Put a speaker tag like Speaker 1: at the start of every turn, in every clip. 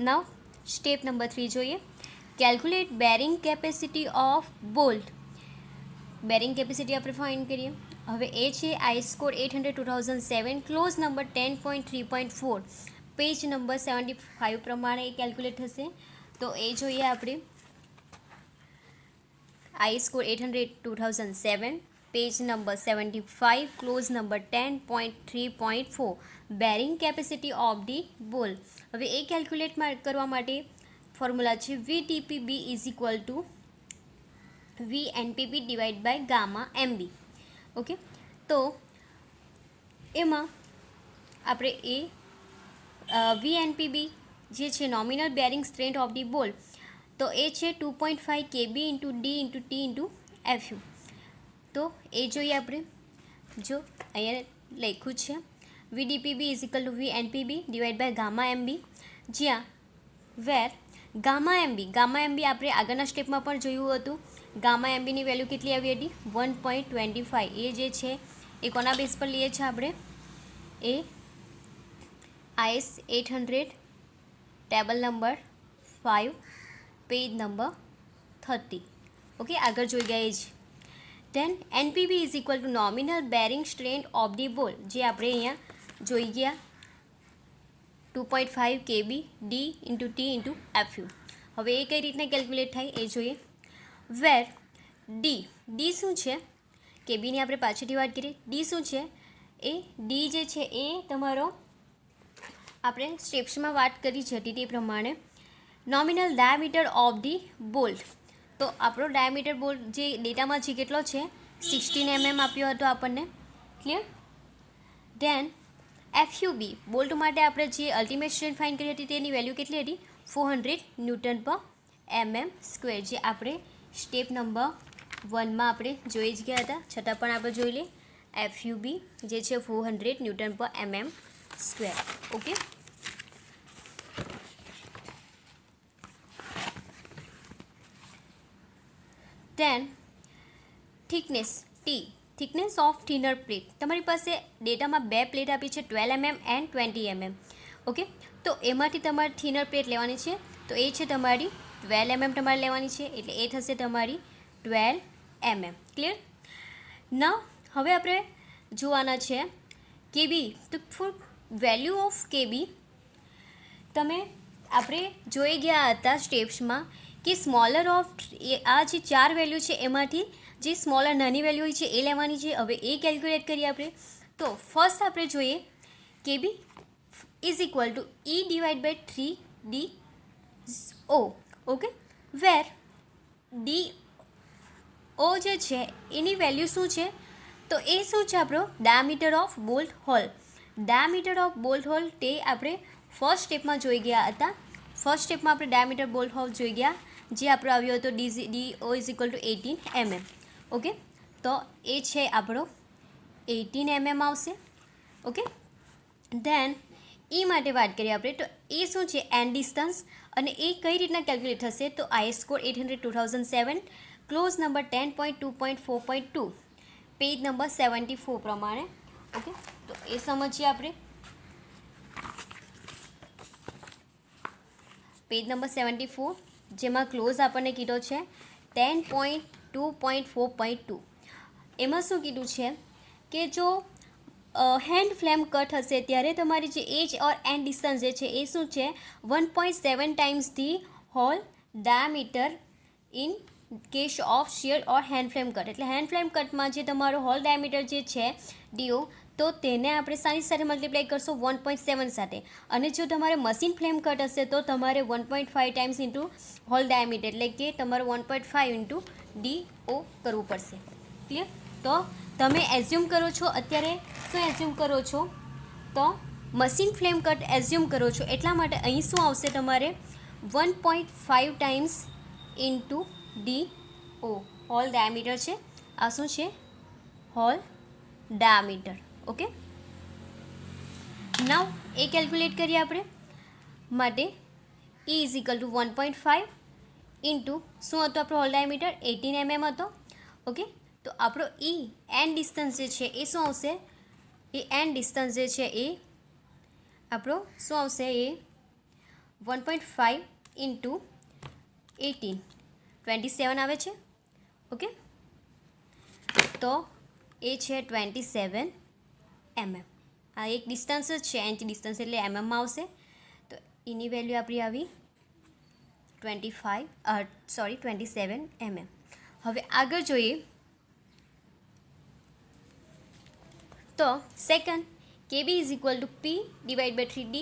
Speaker 1: નાવ step number 3 જોઈએ. Calculate bearing capacity of bolt. Bearing capacity આપણે find કરીએ. હવે એ છે IS code 800 2007 clause number 10.3.4 page number 75 પ્રમાણે એ કેલ્ક્યુલેટ થશે. તો એ જોઈએ આપણે. IS code 800 2007 page number 75 clause number 10.3.4 bearing capacity of the bolt. હવે એ કેલ્ક્યુલેટ કરવા માટે ફોર્મ્યુલા છે VTPB is equal to VNPB divide by gamma MB. Okay, તો એમાં આપણે એ VNPB જે છે nominal bearing strength of the બોલ, તો એ છે 2.5 KB into D into T into FU. તો એ જોઈએ આપણે. જો અહીંયા લખ્યું છે VDPB is equal to VNPB divide by gamma MB, જ્યાં વેર ગામા MB આપણે આગળના સ્ટેપમાં પણ જોયું હતું. ગામા MBની વેલ્યુ કેટલી આવી હતી? 1.25. એ જે છે એ કોના બેઝ પર લઈએ છીએ આપણે? એ IS 800 table number 5 page number 30. Okay, આગળ જોઈ ગયા એ જ. Then NPB is equal to nominal bearing strength of the bolt, જે આપણે અહીંયા જોઈ ગયા 2.5 KB D into T into FU. હવે એ કઈ રીતના કેલ્ક્યુલેટ થાય એ જોઈએ. વેર ડી શું છે? કેબીની આપણે પાછળથી વાત કરીએ. ડી શું છે? એ ડી જે છે એ તમારો આપણે સ્ટેપ્સમાં વાત કરી જતી તે પ્રમાણે nominal diameter of the bolt. તો આપણો ડાયામીટર બોલ્ટ જે ડેટામાં છે કેટલો છે? 16 mm આપ્યો હતો આપણને. ક્લિયર? ધેન FUB બોલ્ટ માટે આપણે જે અલ્ટિમેટ સ્ટ્રેન્થ ફાઇન્ડ કરી હતી તેની વેલ્યુ કેટલી હતી? 400 ન્યૂટન પર mm સ્ક્વેર, જે આપણે સ્ટેપ નંબર 1માં આપણે જોઈ જ ગયા હતા, છતાં પણ આપણે જોઈ લઈએ. FUB જે છે 400 ન્યૂટન પર mm square. Okay, then thickness of thinner plate. તમારી પાસે ડેટામાં બે પ્લેટ આપી છે 12 mm એન્ડ 20 mm. ઓકે, તો એમાંથી તમારે થિનર પ્લેટ લેવાની છે. તો એ છે તમારી 12 mm તમારે લેવાની છે, એટલે એ થશે તમારી 12 mm. ક્લિયર? ના, હવે આપણે જોવાના છે KB. તો ફોર વેલ્યુ ઓફ KB તમે આપણે જોઈ ગયા હતા સ્ટેપ્સમાં કે સ્મોલર ઓફ આ જે 4 વેલ્યુ છે એમાંથી જે સ્મોલર નાની વેલ્યુ હોય છે એ લેવાની છે. હવે એ કેલ્ક્યુલેટ કરીએ આપણે. તો ફર્સ્ટ આપણે જોઈએ KB is equal to E divide by 3DO. Okay, where DO જે છે એની વેલ્યુ શું છે? તો એ શું છે આપણો? Diameter of bolt hole. Diameter of bolt hole તે આપણે ફર્સ્ટ સ્ટેપમાં જોઈ ગયા હતા. ફર્સ્ટ સ્ટેપમાં આપણે ડાયામીટર બોલ્ટ હોલ જોઈ ગયા, જે આપણો આવ્યો હતો DO is equal two 18 mm. Okay, તો એ છે આપણો 18 mm આવશે. ઓકે, ધેન E માટે વાત કરીએ આપણે. તો એ શું છે? And distance. અને એ કઈ રીતના કેલ્ક્યુલેટ થશે? તો આઈસ્કોર 800 2007 ક્લોઝ નંબર 10.2.4.2 પેજ નંબર 74 પ્રમાણે. ઓકે, તો એ સમજીએ આપણે. પેજ નંબર 74 જેમાં ક્લોઝ આપણને કીધો છે 10.2.4.2. એમાં શું કીધું છે કે જો હેન્ડ ફ્લેમ કટ હશે ત્યારે તમારી જે એજ ઓર એન્ડ ડિસ્ટન્સ જે છે એ શું છે? 1.7 times the hall diameter in case of shear or hand flame cut. એટલે હેન્ડ ફ્લેમ કટમાં જે તમારો હોલ ડાયામીટર જે છે DO, તો તેને આપણે સાની સાથે મલ્ટીપ્લાય કરશો 1.7 સાથે. અને જો તમારે મશીન ફ્લેમ કટ હશે તો તમારે 1.5 ટાઈમ્સ ઇન્ટુ હોલ ડાયામીટર, એટલે કે તમારે 1.5 ઇન્ટુ DO કરવું પડશે. ક્લિયર? તો તમે એઝ્યુમ કરો છો અત્યારે શું એઝ્યુમ કરો છો? તો મશીન ફ્લેમ કટ એઝ્યુમ કરો છો, એટલા માટે અહીં શું આવશે તમારે? 1.5 times into DO hole diameter છે. આ શું છે? Hole diameter. ઓકે, નાવ એ કેલ્ક્યુલેટ કરીએ આપણે. માટે E is equal to 1.5 into શું હતો આપણો હોલ ડાયામીટર? 18 mm હતો. ઓકે, તો આપણો એન્ડ ડિસ્ટન્સ જે છે એ શું આવશે? એ એન્ડ ડિસ્ટન્સ જે છે એ આપણો શું આવશે? એ 1.5 ઇન્ટુ 18 27 આવે છે. ઓકે, તો એ છે 27 mm. આ એક ડિસ્ટન્સ જ છે, ઇંચ ડિસ્ટન્સ એટલે એમએમમાં આવશે. તો એની વેલ્યુ આપણી આવી 27 mm. હવે આગળ જોઈએ તો second KB is equal to P divide by 3D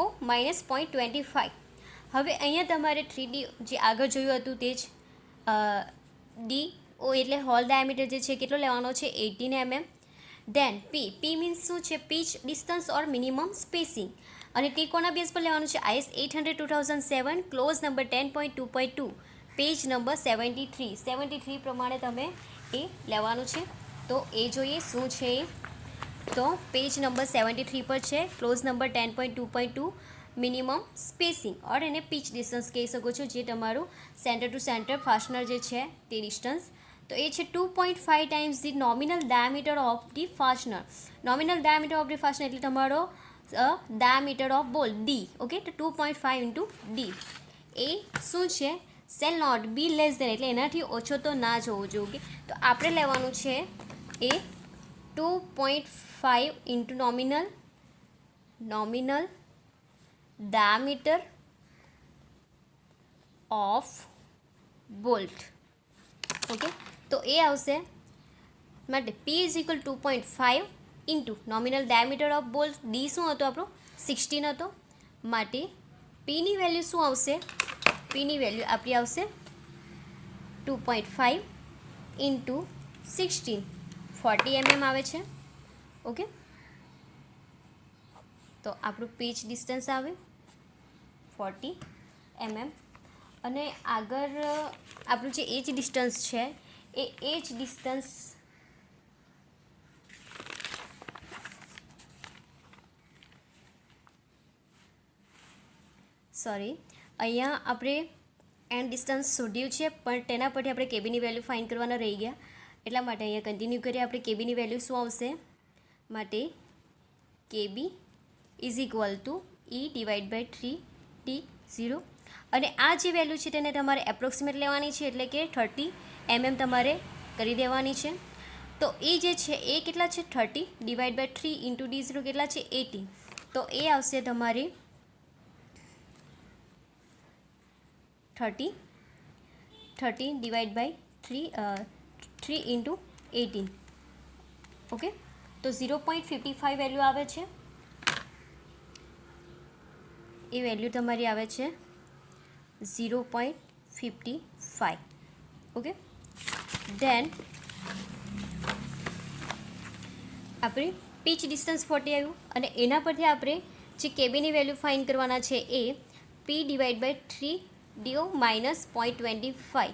Speaker 1: O minus 0.25. હવે અહીંયા તમારે 3D જે આગળ જોયું હતું તે જ ડી ઓ એટલે હોલ ડાયામીટર જે છે કેટલો લેવાનો છે 18 mm. દેન પી મીન્સ શું છે pitch distance or minimum spacing, અને ટી કોના બેઝ પર લેવાનું છે IS 800:2007 clause number 10.2.2 page number 73 પ્રમાણે તમે એ લેવાનું છે. તો એ જોઈએ શું છે એ. તો પેજ નંબર 73 પર છે ક્લોઝ નંબર 10.2.2 મિનિમમ સ્પેસિંગ ઓર એને પીચ ડિસ્ટન્સ કહી શકો છો, જે તમારું સેન્ટર ટુ સેન્ટર ફાસ્ટનર જે છે તે ડિસ્ટન્સ. તો એ છે 2.5 times the nominal diameter of the fastener. Nominal diameter of the fastener એટલે તમારો diameter of bolt D. Okay, તો 2.5 ઇન્ટુ ડી. એ શું છે shall not be less than એટલે એનાથી ઓછો તો ના જ હોવો જોઈએ. તો આપણે લેવાનું છે એ 2.5 into nominal diameter of bolt. Okay, તો એ આવશે માટે P is equal 2.5 into nominal diameter of bolt. D શું હતો આપણો 16 હતો, માટે પીની વેલ્યુ શું આવશે, પીની વેલ્યુ આપણી આવશે 2.5 ઇન્ટુ 16 40 mm આવે છે. ઓકે, તો આપણું પીચ ડિસ્ટન્સ આવે 40 mm. અને આગળ આપણું જે એજ ડિસ્ટન્સ છે એ એજ ડિસ્ટન્સ અહીંયા આપણે એન્ડ ડિસ્ટન્સ શોધ્યું છે, પણ તેના પરથી આપણે કેબીની વેલ્યુ ફાઇન્ડ કરવાના રહી ગયા, એટલા માટે અહીંયા કન્ટિન્યુ કરીએ. આપણે કેબીની વેલ્યુ શું આવશે, માટે KB is equal to E divide by 3D0. અને આ જે વેલ્યુ છે તેને તમારે એપ્રોક્સિમેટ લેવાની છે, એટલે કે 30 mm તમારે કરી દેવાની છે. તો એ જે છે એ કેટલા છે 30 ડિવાઈડ બાય 3 ઇન્ટુ D0 કેટલા છે 80. તો એ આવશે તમારી 30 ડિવાઈડ બાય 3 ઇન્ટુ 18. ઓકે, તો 0.55 વેલ્યુ આવે છે. એ વેલ્યુ તમારી આવે છે 0.55. ઓકે, દેન આપણે પીચ ડિસ્ટન્સ 40 આવ્યું, અને એના પરથી આપણે જે કેબીની વેલ્યુ ફાઇન્ડ કરવાના છે એ પી ડિવાઈડ બાય 3D માઇનસ 0.25.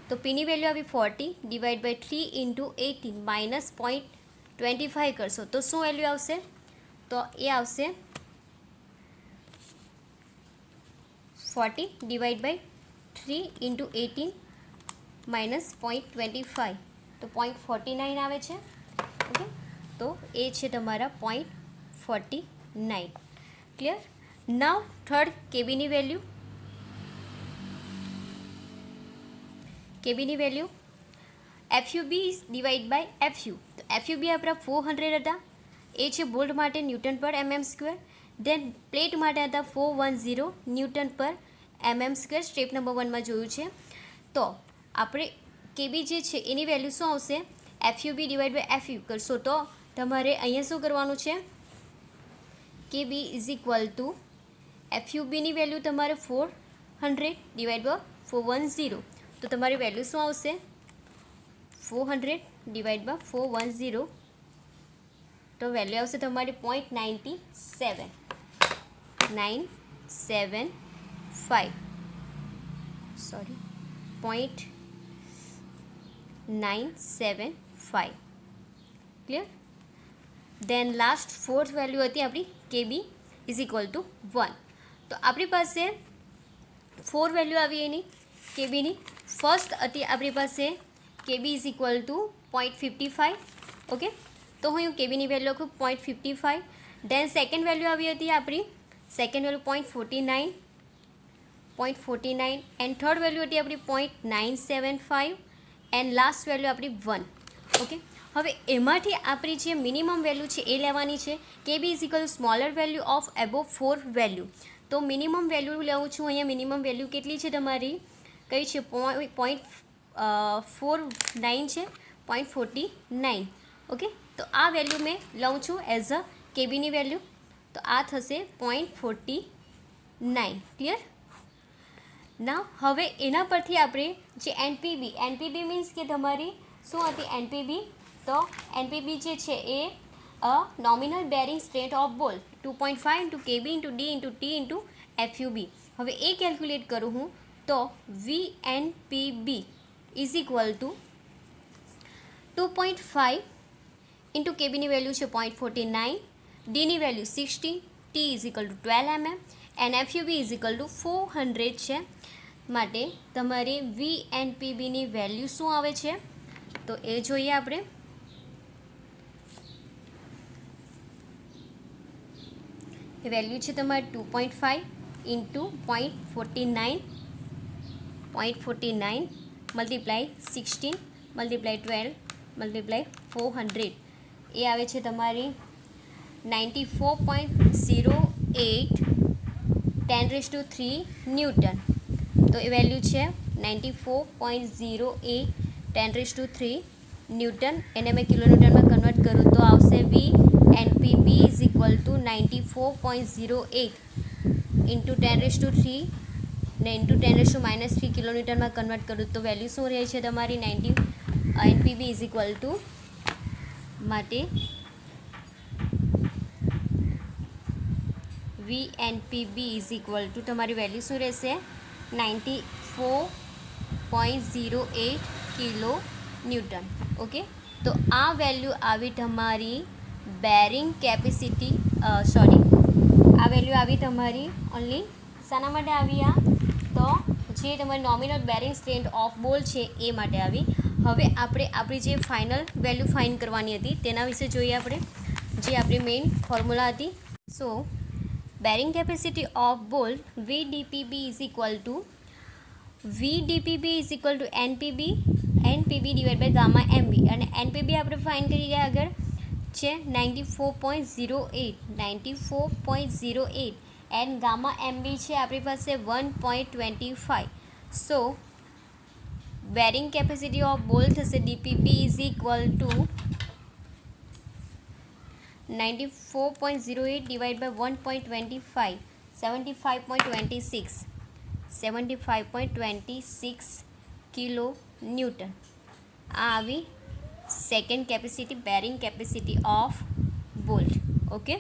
Speaker 1: તો પીની વેલ્યુ આવી 40 ડિવાઈડ બાય 3 ઇન્ટુ 18 માઇનસ 0.25 કરશો તો શું વેલ્યુ આવશે, તો એ આવશે 40 ડિવાઈડ બાય 3 ઇન્ટુ 18 માઇનસ 0.25, તો 0.49 આવે છે. ઓકે, તો એ છે તમારા 0.49. ક્લિયર. નાવ થર્ડ કેબીની વેલ્યુ. કેબીની value FUB divide by FU. તો FUB આપણા 400 હતા, એ છે બોલ્ટ માટે ન્યૂટન પર mm². દેન પ્લેટ માટે હતા 410 ન્યૂટન પર mm². સ્ટેપ નંબર 1માં જોયું છે. તો આપણે કેબી જે છે એની વેલ્યુ શું આવશે, FUB ડિવાઈડ બાય FU કરશો તો તમારે અહીંયા શું કરવાનું છે, KB is equal two FUBની value તમારે 400 ડિવાઈડ બાય 410. તો તમારી વેલ્યુ શું આવશે 400 ડિવાઈડ બાય 410. તો વેલ્યુ આવશે તમારી 0.975. 0.975. ક્લિયર. દેન લાસ્ટ ફોર્થ વેલ્યુ હતી આપણી કેબી ઇઝ ઇક્વલ ટુ 1. તો આપણી પાસે 4 વેલ્યુ આવી એની કેબીની. ફર્સ્ટ હતી આપણી પાસે કેબી ઇઝ ઇક્વલ ટુ 0.55. ઓકે, તો હું કેબીની વેલ્યુ લખું 0.55. દેન સેકન્ડ વેલ્યુ આવી હતી આપણી, second value 0.49. 0.49 and third value હતી આપણી 0.975 એન્ડ લાસ્ટ વેલ્યુ આપણી 1. ઓકે, હવે એમાંથી આપણી જે મિનિમમ વેલ્યુ છે એ લેવાની છે. KB is equal smaller value of above 4 value. તો મિનિમમ વેલ્યુ લઉં છું. અહીંયા મિનિમમ વેલ્યુ કેટલી છે તમારી? કઈ છે? 0.49 છે, 0.49. ઓકે, તો આ વેલ્યુ મેં લઉં છું એઝ અ કેબીની વેલ્યુ. તો આ થશે 0.49. ક્લિયર? ના, હવે એના પરથી આપણે જે એનપીબી મીન્સ કે તમારી શું હતી એનપીબી? તો એનપીબી જે છે એ nominal bearing strength of bolt 2.5 into KB into D into T into FUB. હવે એ કેલ્ક્યુલેટ કરું હું તો VNPB is equal to 2.5 into કેબીની વેલ્યુ છે 0.49, ડીની value 60, T is equal to 12 mm and FUB is equal to 400 છે. માટે તમારી વીએનપીબીની વેલ્યુ શું આવે છે તો એ જોઈએ આપણે. એ વેલ્યુ છે તમારી 2.5 ઇન્ટુ 0.49 મલ્ટીપ્લાય 16 મલ્ટીપ્લાય 12 મલ્ટીપ્લાય 400 એ આવે છે તમારી 94.08 10⁻³ ન્યૂટન. તો એ વેલ્યુ છે 94.08 10⁻³ ન્યૂટન. એને મેં કિલોન્યૂટનમાં કન્વર્ટ કરું તો આવશે વીએનપીબી ઇઝ ઇક્વલ ટુ 94.08 ઇન્ટુ 10⁻³ ને ઇન્ટુ 10⁻³ કિલોન્યૂટનમાં કન્વર્ટ કરું તો વેલ્યુ શું રહે છે તમારી? એનપીબી ઇઝ ઇક્વલ ટુ માટે વીએનપીબી ઇઝ ઇક્વલ ટુ તમારી વેલ્યુ શું રહેશે? 94.08 કિલો ન્યૂટન. ઓકે, તો આ વેલ્યુ આવી તમારી બેરિંગ કેપેસિટી આ વેલ્યુ આવી તમારી ઓનલી શાના માટે આવી? આ તો જે તમારી નોમિનલ બેરિંગ સ્ટ્રેન્થ ઓફ બોલ છે એ માટે આવી. હવે આપણે આપણી જે ફાઇનલ વેલ્યુ ફાઇન્ડ કરવાની હતી તેના વિશે જોઈએ આપણે, જે આપણી મેઇન ફોર્મ્યુલા હતી. So bearing capacity of bolt VDPB is equal to NPB divide by gamma MB. અને NPB આપણે ફાઇન્ડ કરી ગયા આગળ છે 94.08 એન્ડ ગામા MB છે આપણી પાસે 1.25. સો બેરિંગ કેપેસિટી ઓફ બોલ થશે DPB is equal to 94.08 divide by 1.25 75.26 kilo newton. આ આવી second capacity bearing capacity of bolt. Okay.